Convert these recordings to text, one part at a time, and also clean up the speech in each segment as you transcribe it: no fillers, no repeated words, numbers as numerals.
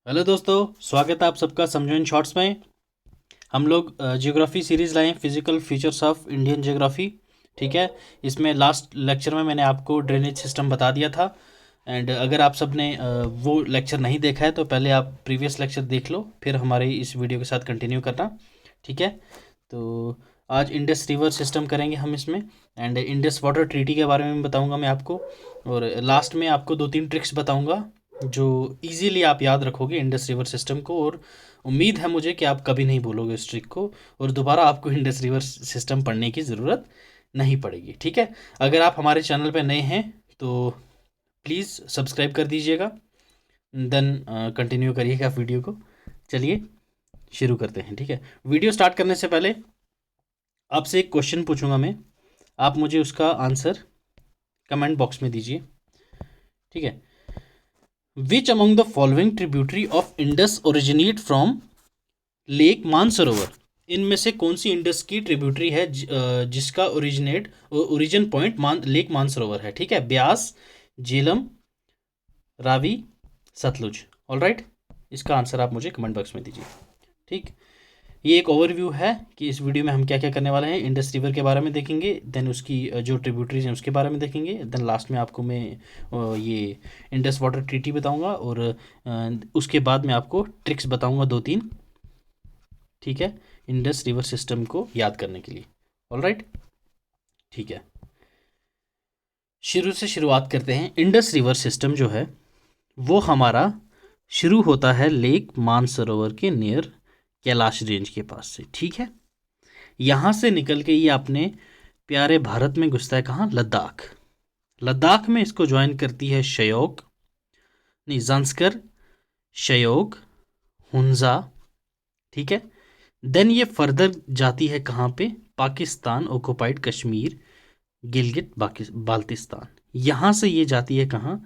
Hello दोस्तों, स्वागत है आप सबका समझो इन शॉर्ट्स में। हम लोग जियोग्राफी सीरीज़ लाए हैं, physical features of Indian geography. ठीक है। इसमें लास्ट लेक्चर में मैंने आपको ड्रेनेज सिस्टम बता दिया था। एंड अगर आप सब ने वो लेक्चर नहीं देखा है तो पहले आप प्रीवियस लेक्चर देख लो, फिर हमारे इस वीडियो के साथ कंटिन्यू करना। ठीक है। तो आज इंडस रिवर सिस्टम करेंगे हम इसमें। एंड इंडस वाटर ट्रीटी के बारे में बताऊंगा मैं आपको। और लास्ट में आपको दो तीन ट्रिक्स बताऊंगा जो इजीली आप याद रखोगे इंडस रिवर सिस्टम को। और उम्मीद है मुझे कि आप कभी नहीं भूलोगे उस ट्रिक को, और दोबारा आपको इंडस रिवर सिस्टम पढ़ने की ज़रूरत नहीं पड़ेगी। ठीक है। अगर आप हमारे चैनल पर नए हैं तो प्लीज़ सब्सक्राइब कर दीजिएगा, देन कंटिन्यू करिएगा वीडियो को। चलिए शुरू करते हैं। ठीक है। वीडियो स्टार्ट करने से पहले आपसे एक क्वेश्चन पूछूंगा मैं, आप मुझे उसका आंसर कमेंट बॉक्स में दीजिए। ठीक है। Which among the following tributary of Indus originate from lake Mansarovar. इनमें से कौन सी इंडस की ट्रिब्यूटरी है जिसका ओरिजिन पॉइंट लेक मानसरोवर है। ठीक है। ब्यास, झेलम, रावी, सतलुज। All right. इसका आंसर आप मुझे कमेंट बॉक्स में दीजिए। ठीक। ये एक ओवरव्यू है कि इस वीडियो में हम क्या क्या करने वाले हैं। इंडस रिवर के बारे में देखेंगे, देन उसकी जो ट्रिब्यूटरीज हैं उसके बारे में देखेंगे, देन लास्ट में आपको मैं ये इंडस वाटर ट्रीटी बताऊंगा, और उसके बाद मैं आपको ट्रिक्स बताऊंगा दो तीन। ठीक है। इंडस रिवर सिस्टम को याद करने के लिए। All right. ठीक है। शुरू से शुरुआत करते हैं। इंडस रिवर सिस्टम जो है वो हमारा शुरू होता है लेक मानसरोवर के नियर कैलाश रेंज के पास से। ठीक है। यहाँ से निकल के ये अपने प्यारे भारत में घुसता है कहाँ? लद्दाख। लद्दाख में इसको ज्वाइन करती है श्योक, नहीं ज़ांस्कर, श्योक, हुंजा। ठीक है। देन ये फर्दर जाती है कहाँ पे? पाकिस्तान ऑक्युपाइड कश्मीर, गिलगित बाल्टिस्तान। यहाँ से ये जाती है कहाँ?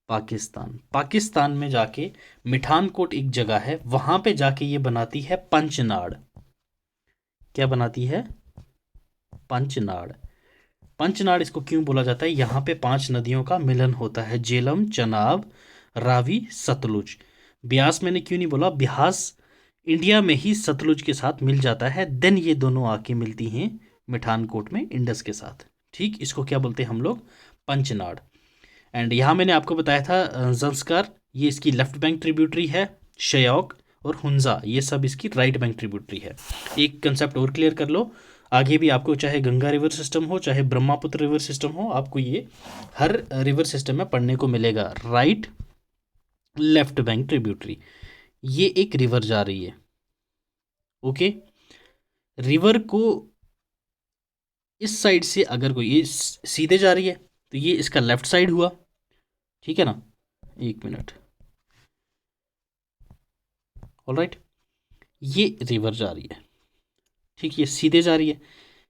पाकिस्तान। पाकिस्तान में जाके मिठानकोट एक जगह है, वहाँ पे जाके ये बनाती है पंचनाड़। क्या बनाती है? पंचनाड़। पंचनाड़ इसको क्यों बोला जाता है? यहाँ पे पांच नदियों का मिलन होता है, झेलम, चनाब, रावी, सतलुज। ब्यास मैंने क्यों नहीं बोला? ब्यास इंडिया में ही सतलुज के साथ मिल जाता है, देन ये दोनों आके मिलती हैं मिठानकोट में इंडस के साथ। ठीक। इसको क्या बोलते हैं हम लोग? पंचनाड़। एंड यहाँ मैंने आपको बताया था जंस्कार, ये इसकी लेफ्ट बैंक ट्रिब्यूटरी है। श्योक और हुंजा ये सब इसकी राइट बैंक ट्रिब्यूटरी है। एक कंसेप्ट और क्लियर कर लो, आगे भी आपको चाहे गंगा रिवर सिस्टम हो चाहे ब्रह्मपुत्र रिवर सिस्टम हो, आपको ये हर रिवर सिस्टम में पढ़ने को मिलेगा। राइट लेफ्ट बैंक ट्रिब्यूटरी, ये एक रिवर जा रही है। ओके। रिवर को इस साइड से अगर कोई ये सीधे जा रही है तो ये इसका लेफ्ट साइड हुआ। ठीक है ना? एक मिनट। All right. ये रिवर जा रही है। ठीक। ये सीधे जा रही है।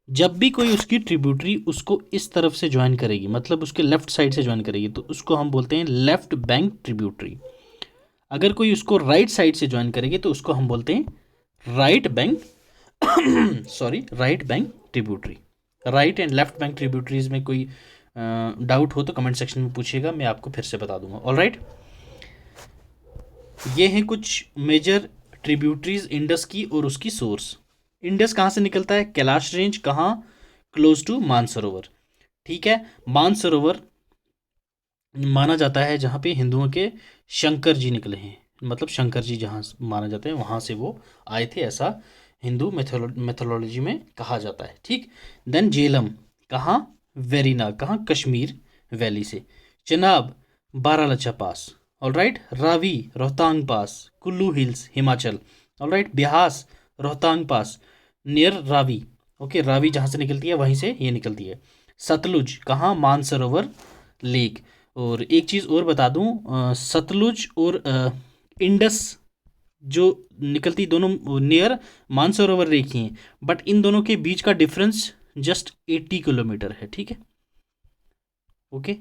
जब भी कोई उसकी ट्रिब्यूटरी उसको इस तरफ से ज्वाइन करेगी, मतलब उसके लेफ्ट साइड से ज्वाइन करेगी, तो उसको हम बोलते हैं लेफ्ट बैंक ट्रिब्यूटरी। अगर कोई उसको राइट साइड से ज्वाइन करेगी तो उसको हम बोलते हैं right bank sorry right bank tributary. Right and left bank tributaries में कोई डाउट हो तो कमेंट सेक्शन में पूछिएगा, मैं आपको फिर से बता दूंगा। All right. ये हैं कुछ मेजर ट्रिब्यूटरीज इंडस की और उसकी सोर्स। इंडस कहाँ से निकलता है? कैलाश रेंज। कहाँ? Close to Mansarovar. ठीक है। मानसरोवर माना जाता है जहाँ पे हिंदुओं के शंकर जी निकले हैं, मतलब शंकर जी जहाँ माना जाता है वहाँ से वो आए थे, ऐसा हिंदू मेथोलॉजी में कहा जाता है। ठीक। देन झेलम कहाँ? वेरीनाग। कहाँ? कश्मीर वैली से। Chenab Baralacha pass. All right. Ravi Rohtang pass, Kullu hills, Himachal. All right. Beas Rohtang pass near Ravi. Okay. Ravi जहाँ से निकलती है वहीं से ये निकलती है। सतलुज कहाँ? मानसरोवर लेक। और एक चीज़ और बता दूं, सतलुज और इंडस जो निकलती दोनों नियर मानसरोवर लेक ही हैं, बट इन दोनों के बीच का डिफरेंस जस्ट 80 किलोमीटर है। ठीक है। ओके।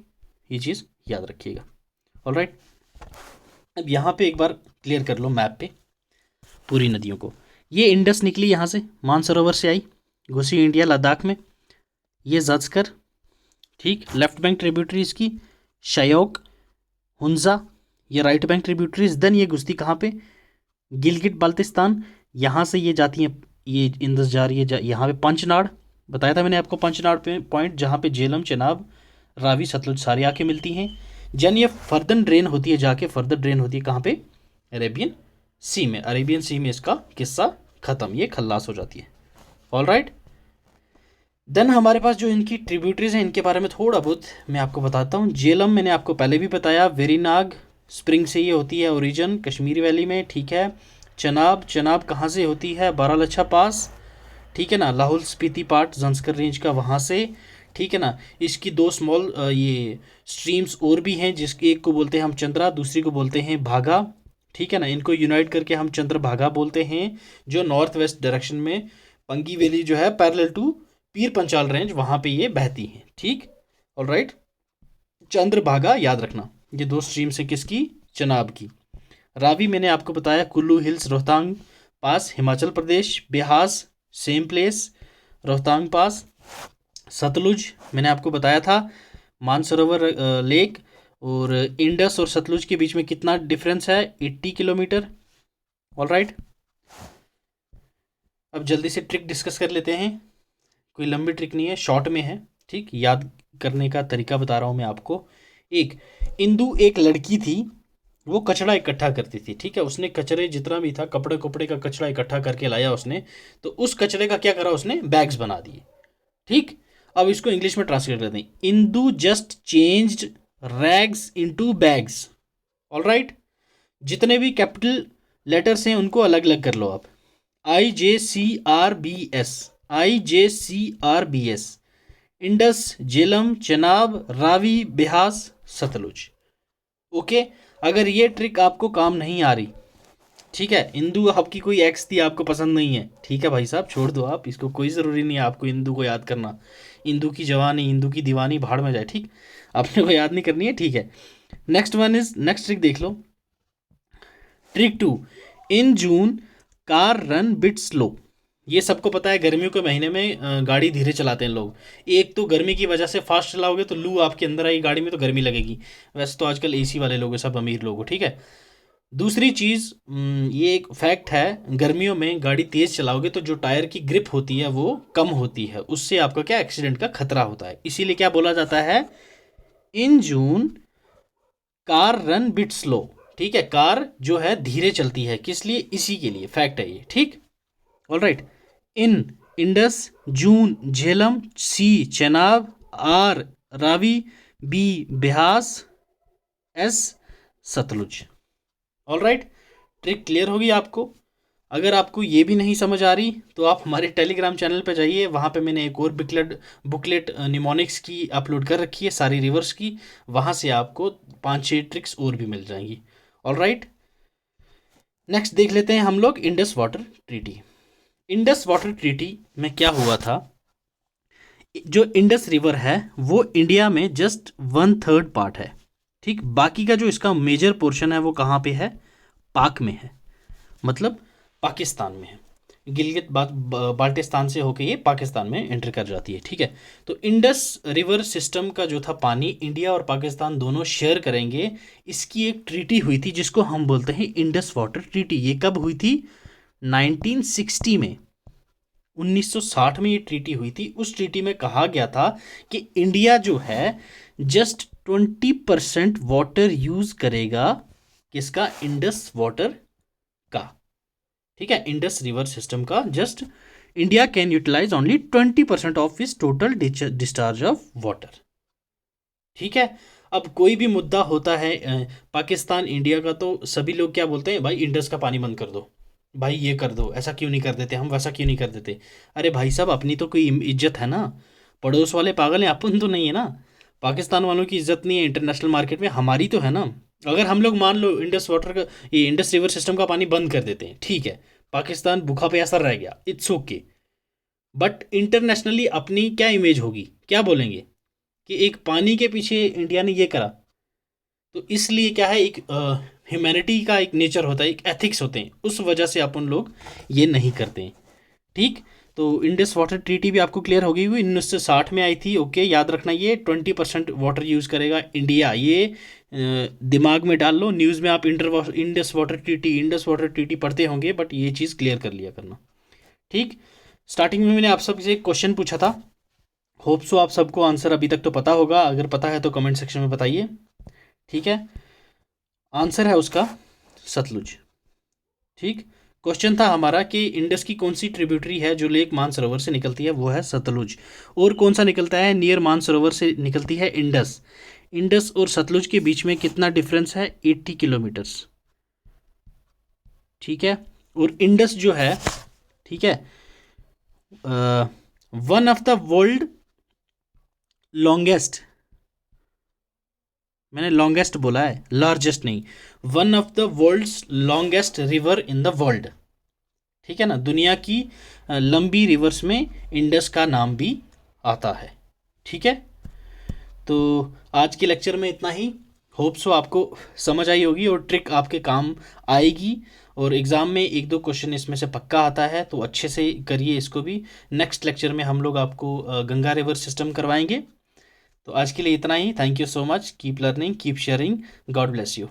ये चीज़ याद रखिएगा। All right. अब यहाँ पे एक बार क्लियर कर लो मैप पे पूरी नदियों को। ये इंडस निकली यहाँ से, मानसरोवर से आई, घुसी इंडिया लद्दाख में। ये जज्कर। ठीक। लेफ्ट बैंक ट्रिब्यूटरी इसकी श्योक, हुंजा। ये राइट बैंक ट्रिब्यूटरीज। देन ये घुसती कहाँ पे, गिलगिट बाल्टिस्तान, यहाँ से ये जाती हैं, ये इंदस जा रही है यहाँ पे पंचनाड़, बताया था मैंने आपको पंचनाड़ पे पॉइंट, जहाँ पे झेलम, चेनाब, रावी, सतलुज सारी आके मिलती हैं। जन ये फर्दर ड्रेन होती है, जाके फर्दर ड्रेन होती है कहाँ पे, अरेबियन सी में। अरेबियन सी में इसका किस्सा ख़त्म, ये खल्लास हो जाती है। All right. देन हमारे पास जो इनकी ट्रिब्यूटरीज हैं, इनके बारे में थोड़ा बहुत मैं आपको बताता हूँ। झेलम मैंने आपको पहले भी बताया, वेरीनाग स्प्रिंग से ये होती है ओरिजिन, कश्मीरी वैली में, ठीक है। चनाब, चनाब कहाँ से होती है, बारालच्छा पास, ठीक है ना, लाहौल स्पीति पार्ट जंस्कर रेंज का वहाँ से, ठीक है ना। इसकी दो स्मॉल ये स्ट्रीम्स और भी हैं, जिसके एक को बोलते हैं हम चंद्रा, दूसरी को बोलते हैं भागा, ठीक है ना। इनको यूनाइट करके हम चंद्रभागा बोलते हैं, जो नॉर्थ वेस्ट डायरेक्शन में पंगी वैली जो है parallel to Pir Panchal range, वहाँ पे ये बहती हैं, ठीक। ऑल राइट, चंद्रभागा याद रखना, ये दो स्ट्रीम्स हैं किसकी, चनाब की। रावी मैंने आपको बताया, कुल्लू हिल्स रोहतांग पास हिमाचल प्रदेश, ब्यास सेम प्लेस रोहतांग पास। सतलुज मैंने आपको बताया था, मानसरोवर लेक, और इंडस और सतलुज के बीच में कितना डिफरेंस है, 80 किलोमीटर। ऑल राइट, अब जल्दी से ट्रिक डिस्कस कर लेते हैं, कोई लंबी ट्रिक नहीं है, शॉर्ट में है, ठीक। याद करने का तरीका बता रहा हूँ मैं आपको। एक इंदु एक लड़की थी, वो कचरा इकट्ठा करती थी, ठीक है। उसने कचरे जितना भी था, कपड़े कपड़े का कचरा इकट्ठा करके लाया उसने, तो उस कचरे का क्या करा उसने, बैग्स बना दिए, ठीक। अब इसको इंग्लिश में ट्रांसलेट करते हैं, Indu just changed rags into bags. All right, जितने भी कैपिटल लेटर्स हैं उनको अलग अलग कर लो आप, IJCRBS, IJCRBS, Indus, Jhelum, Chenab, Ravi, Beas, Sutlej. Okay, अगर ये ट्रिक आपको काम नहीं आ रही, ठीक है, इंदु आपकी कोई एक्स थी, आपको पसंद नहीं है, ठीक है भाई साहब, छोड़ दो आप इसको, कोई ज़रूरी नहीं है आपको इंदु को याद करना। इंदु की जवानी, इंदु की दीवानी भाड़ में जाए, ठीक, आपने को याद नहीं करनी है, ठीक है। Next one is, next trick देख लो, ट्रिक 2, इन जून कार रन बिट स्लो। ये सबको पता है, गर्मियों के महीने में गाड़ी धीरे चलाते हैं लोग। एक तो गर्मी की वजह से फास्ट चलाओगे तो लू आपके अंदर आई गाड़ी में, तो गर्मी लगेगी। वैसे तो आजकल AC वाले लोग हैं, सब अमीर लोग हो, ठीक है। दूसरी चीज़, ये एक फैक्ट है, गर्मियों में गाड़ी तेज़ चलाओगे तो जो टायर की ग्रिप होती है वो कम होती है, उससे आपका क्या एक्सीडेंट का खतरा होता है। इसीलिए क्या बोला जाता है, इन जून कार रन बिट स्लो, ठीक है। कार जो है धीरे चलती है, किस लिए, इसी के लिए, फैक्ट है ये, ठीक। All right, I Indus, J Jhelum, C Chenab, R Ravi, B Beas, S Sutlej. All right, trick clear होगी आपको। अगर आपको ये भी नहीं समझ आ रही तो आप हमारे टेलीग्राम चैनल पे जाइए, वहाँ पे मैंने एक और बुकलेट निमोनिक्स की अपलोड कर रखी है, सारी रिवर्स की, वहाँ से आपको 5-6 ट्रिक्स और भी मिल जाएंगी। ऑल राइट, नेक्स्ट देख लेते हैं हम लोग Indus water treaty. Indus water treaty में क्या हुआ था, जो इंडस रिवर है वो इंडिया में जस्ट 1/3 पार्ट है, ठीक। बाकी का जो इसका मेजर पोर्शन है वो कहाँ पे है, पाक में है, मतलब पाकिस्तान में है। गिलगित बाल्टिस्तान से होके ये पाकिस्तान में एंटर कर जाती है, ठीक है। तो इंडस रिवर सिस्टम का जो था पानी, इंडिया और पाकिस्तान दोनों शेयर करेंगे, इसकी एक ट्रीटी हुई थी जिसको हम बोलते हैं इंडस वाटर ट्रीटी। ये कब हुई थी, 1960 में, 1960 में ये ट्रीटी हुई थी। उस ट्रीटी में कहा गया था कि इंडिया जो है जस्ट 20% वाटर यूज करेगा, किसका, इंडस वाटर का, ठीक है, इंडस रिवर सिस्टम का। Just India can utilize only 20% of इस टोटल डिस्चार्ज ऑफ वाटर, ठीक है। अब कोई भी मुद्दा होता है पाकिस्तान इंडिया का, तो सभी लोग क्या बोलते हैं, भाई इंडस का पानी बंद कर दो, भाई ये कर दो, ऐसा क्यों नहीं कर देते, हम वैसा क्यों नहीं कर देते। अरे भाई साहब, अपनी तो कोई इज्जत है ना, पड़ोस वाले पागल हैं, अपन तो नहीं है ना। पाकिस्तान वालों की इज्जत नहीं है इंटरनेशनल मार्केट में, हमारी तो है ना। अगर हम लोग मान लो इंडस वाटर का, ये इंडस रिवर सिस्टम का पानी बंद कर देते हैं, ठीक है, पाकिस्तान भूखा प्यासा रह गया, इट्स ओके, बट इंटरनेशनली अपनी क्या इमेज होगी, क्या बोलेंगे कि एक पानी के पीछे इंडिया ने ये करा। तो इसलिए क्या है, एक ह्यूमैनिटी का एक नेचर होता है, एक एथिक्स होते हैं, उस वजह से अपन लोग ये नहीं करते हैं, ठीक। तो इंडस वाटर ट्रीटी भी आपको क्लियर होगी हुई 1960 में आई थी। ओके, याद रखना ये 20% वाटर यूज़ करेगा इंडिया, ये दिमाग में डाल लो। न्यूज़ में आप इंडस वाटर ट्रीटी पढ़ते होंगे, बट ये चीज़ क्लियर कर लिया करना। ठीक, स्टार्टिंग में मैंने आप सबसे एक क्वेश्चन पूछा था, होप सो आप सबको आंसर अभी तक तो पता होगा, अगर पता है तो कमेंट सेक्शन में बताइए। ठीक है, आंसर है उसका सतलुज। ठीक, क्वेश्चन था हमारा कि इंडस की कौन सी ट्रिब्यूटरी है जो लेक मानसरोवर से निकलती है, वो है सतलुज। और कौन सा निकलता है, नियर मानसरोवर से निकलती है इंडस। इंडस और सतलुज के बीच में कितना डिफरेंस है, 80 किलोमीटर्स। ठीक है, और इंडस जो है, ठीक है, one of the world longest, मैंने लॉन्गेस्ट बोला है, लार्जेस्ट नहीं, one of the world's longest river in the world. ठीक है ना, दुनिया की लंबी रिवर्स में इंडस का नाम भी आता है। ठीक है, तो आज के लेक्चर में इतना ही। होप सो आपको समझ आई होगी और ट्रिक आपके काम आएगी, और एग्ज़ाम में एक दो क्वेश्चन इसमें से पक्का आता है, तो अच्छे से करिए इसको भी। नेक्स्ट लेक्चर में हम लोग आपको गंगा रिवर सिस्टम करवाएंगे। तो आज के लिए इतना ही। Thank you so much, keep learning, keep sharing, God bless you.